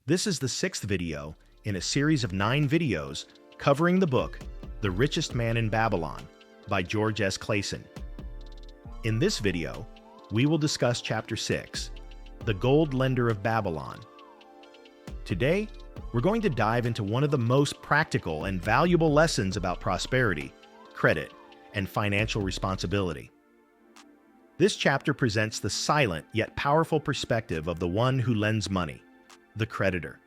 This is the sixth video in a series of 9 videos covering the book, The Richest Man in Babylon by George S. Clason. In this video, we will discuss Chapter 6, The Gold Lender of Babylon. Today, we're going to dive into one of the most practical and valuable lessons about prosperity, credit, and financial responsibility. This chapter presents the silent yet powerful perspective of the one who lends money, the creditor.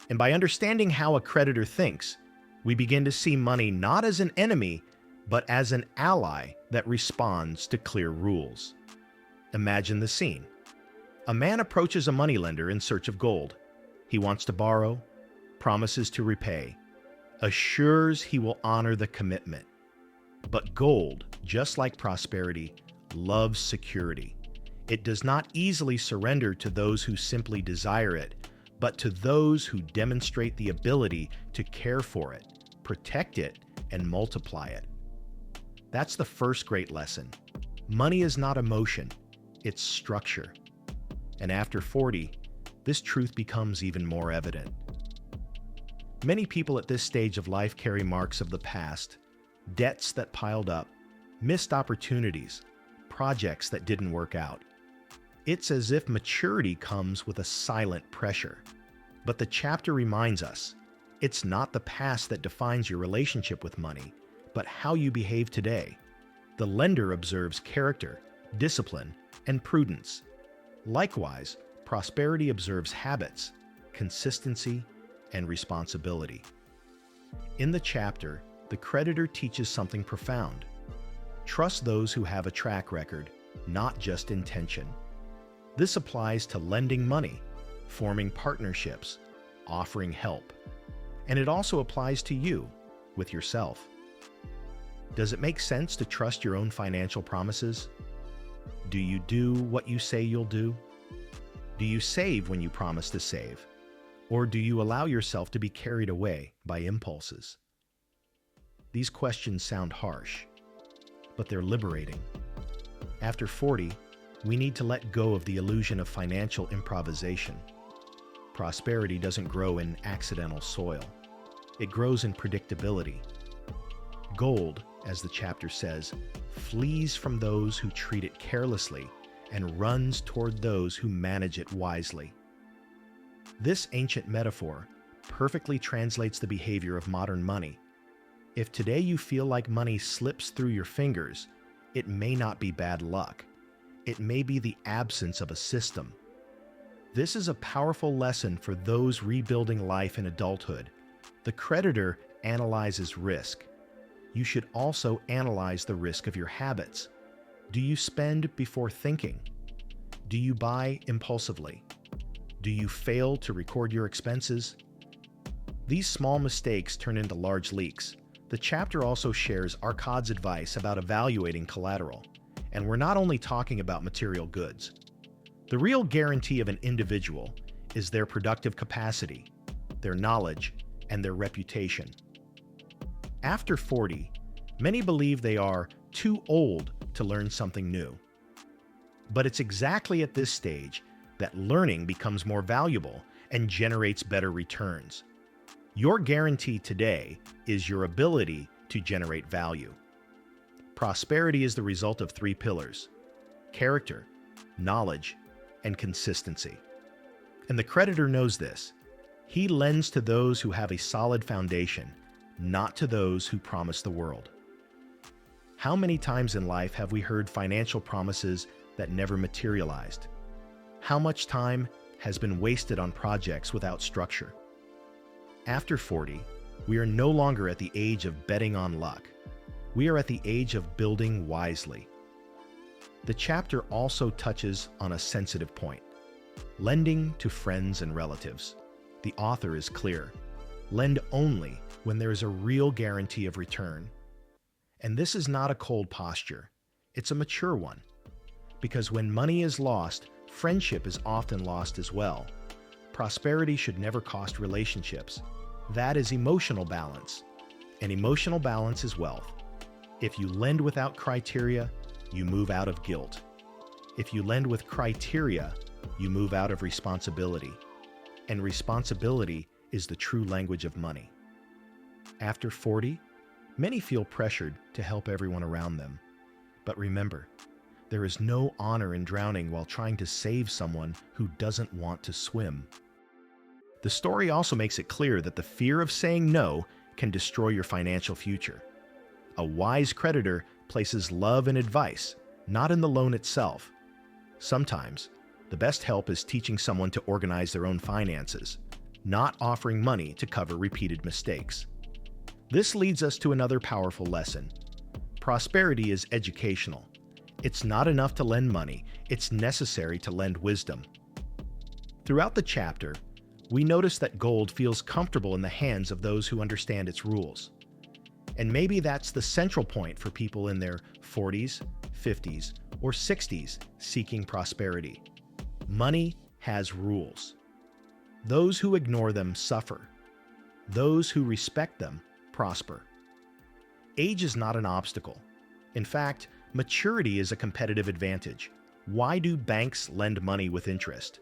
And by understanding how a creditor thinks, we begin to see money not as an enemy, but as an ally that responds to clear rules. Imagine the scene. A man approaches a moneylender in search of gold. He wants to borrow, promises to repay, assures he will honor the commitment. But gold, just like prosperity, loves security. It does not easily surrender to those who simply desire it, but to those who demonstrate the ability to care for it, protect it, and multiply it. That's the first great lesson. Money is not emotion, it's structure. And after 40, this truth becomes even more evident. Many people at this stage of life carry marks of the past, debts that piled up, missed opportunities, projects that didn't work out. It's as if maturity comes with a silent pressure. But the chapter reminds us, it's not the past that defines your relationship with money, but how you behave today. The lender observes character, discipline, and prudence. Likewise, prosperity observes habits, consistency, and responsibility. In the chapter, the creditor teaches something profound. Trust those who have a track record, not just intention. This applies to lending money, forming partnerships, offering help. And it also applies to you, with yourself. Does it make sense to trust your own financial promises? Do you do what you say you'll do? Do you save when you promise to save? Or do you allow yourself to be carried away by impulses? These questions sound harsh, but they're liberating. After 40, we need to let go of the illusion of financial improvisation. Prosperity doesn't grow in accidental soil. It grows in predictability. Gold, as the chapter says, flees from those who treat it carelessly and runs toward those who manage it wisely. This ancient metaphor perfectly translates the behavior of modern money. If today you feel like money slips through your fingers, it may not be bad luck. It may be the absence of a system. This is a powerful lesson for those rebuilding life in adulthood. The creditor analyzes risk. You should also analyze the risk of your habits. Do you spend before thinking? Do you buy impulsively? Do you fail to record your expenses? These small mistakes turn into large leaks. The chapter also shares Arcad's advice about evaluating collateral. And we're not only talking about material goods. The real guarantee of an individual is their productive capacity, their knowledge, and their reputation. After 40, many believe they are too old to learn something new. But it's exactly at this stage that learning becomes more valuable and generates better returns. Your guarantee today is your ability to generate value. Prosperity is the result of 3 pillars: character, knowledge, and consistency. And the creditor knows this. He lends to those who have a solid foundation, not to those who promise the world. How many times in life have we heard financial promises that never materialized? How much time has been wasted on projects without structure? After 40, we are no longer at the age of betting on luck. We are at the age of building wisely. The chapter also touches on a sensitive point: lending to friends and relatives. The author is clear. Lend only when there is a real guarantee of return. And this is not a cold posture. It's a mature one. Because when money is lost, friendship is often lost as well. Prosperity should never cost relationships. That is emotional balance. And emotional balance is wealth. If you lend without criteria, you move out of guilt. If you lend with criteria, you move out of responsibility. and responsibility is the true language of money. After 40, many feel pressured to help everyone around them. But remember, there is no honor in drowning while trying to save someone who doesn't want to swim. The story also makes it clear that the fear of saying no can destroy your financial future. A wise creditor places love and advice, not in the loan itself. Sometimes, the best help is teaching someone to organize their own finances, not offering money to cover repeated mistakes. This leads us to another powerful lesson. Prosperity is educational. It's not enough to lend money, it's necessary to lend wisdom. Throughout the chapter, we notice that gold feels comfortable in the hands of those who understand its rules. And maybe that's the central point for people in their 40s, 50s, or 60s seeking prosperity. Money has rules. Those who ignore them suffer. Those who respect them prosper. Age is not an obstacle. In fact, maturity is a competitive advantage. Why do banks lend money with interest?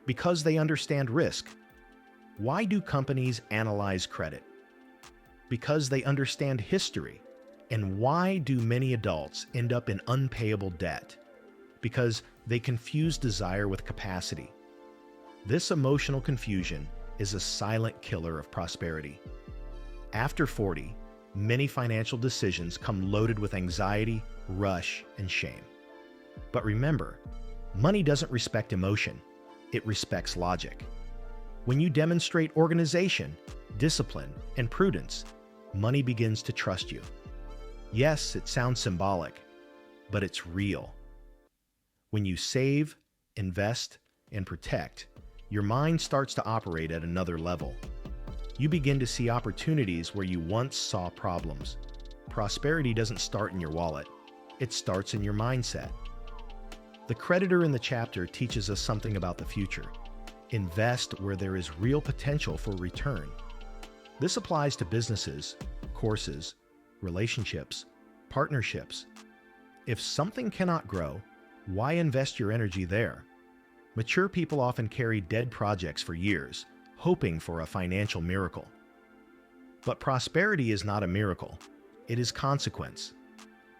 Because they understand risk. Why do companies analyze credit? Because they understand history. And why do many adults end up in unpayable debt? Because they confuse desire with capacity. This emotional confusion is a silent killer of prosperity. After 40, many financial decisions come loaded with anxiety, rush, and shame. But remember, money doesn't respect emotion, it respects logic. When you demonstrate organization, discipline, and prudence, money begins to trust you. Yes, it sounds symbolic, but it's real. When you save, invest, and protect, your mind starts to operate at another level. You begin to see opportunities where you once saw problems. Prosperity doesn't start in your wallet, it starts in your mindset. The creditor in the chapter teaches us something about the future. Invest where there is real potential for return. This applies to businesses, courses, relationships, partnerships. If something cannot grow, why invest your energy there? Mature people often carry dead projects for years, hoping for a financial miracle. But prosperity is not a miracle, it is consequence.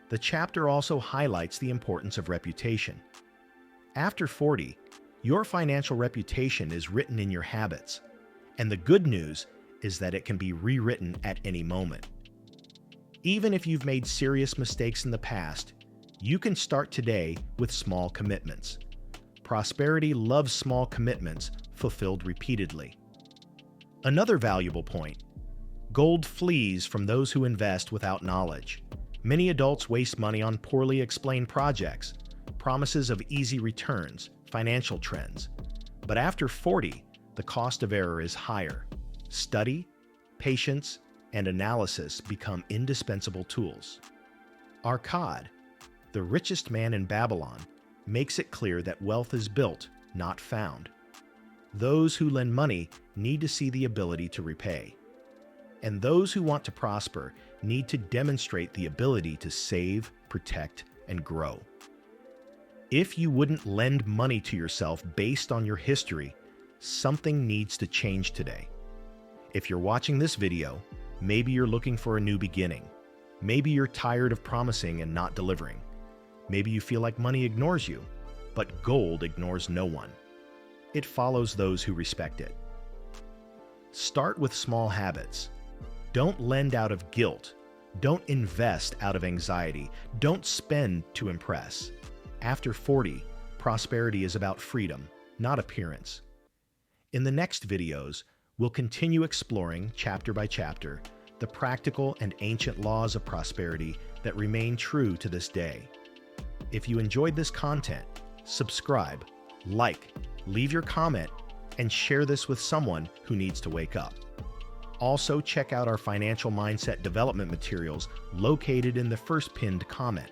The chapter also highlights the importance of reputation. After 40, your financial reputation is written in your habits, and the good news is that it can be rewritten at any moment. Even if you've made serious mistakes in the past, you can start today with small commitments. Prosperity loves small commitments fulfilled repeatedly. Another valuable point: gold flees from those who invest without knowledge. Many adults waste money on poorly explained projects, promises of easy returns, financial trends. But after 40, the cost of error is higher. Study, patience, and analysis become indispensable tools. Arkad, the richest man in Babylon, makes it clear that wealth is built, not found. Those who lend money need to see the ability to repay. And those who want to prosper need to demonstrate the ability to save, protect, and grow. If you wouldn't lend money to yourself based on your history, something needs to change today. If you're watching this video, maybe you're looking for a new beginning. Maybe you're tired of promising and not delivering. Maybe you feel like money ignores you, but gold ignores no one. It follows those who respect it. Start with small habits. Don't lend out of guilt. Don't invest out of anxiety. Don't spend to impress. After 40, prosperity is about freedom, not appearance. In the next videos, we'll continue exploring, chapter by chapter, the practical and ancient laws of prosperity that remain true to this day. If you enjoyed this content, subscribe, like, leave your comment, and share this with someone who needs to wake up. Also, check out our financial mindset development materials located in the first pinned comment.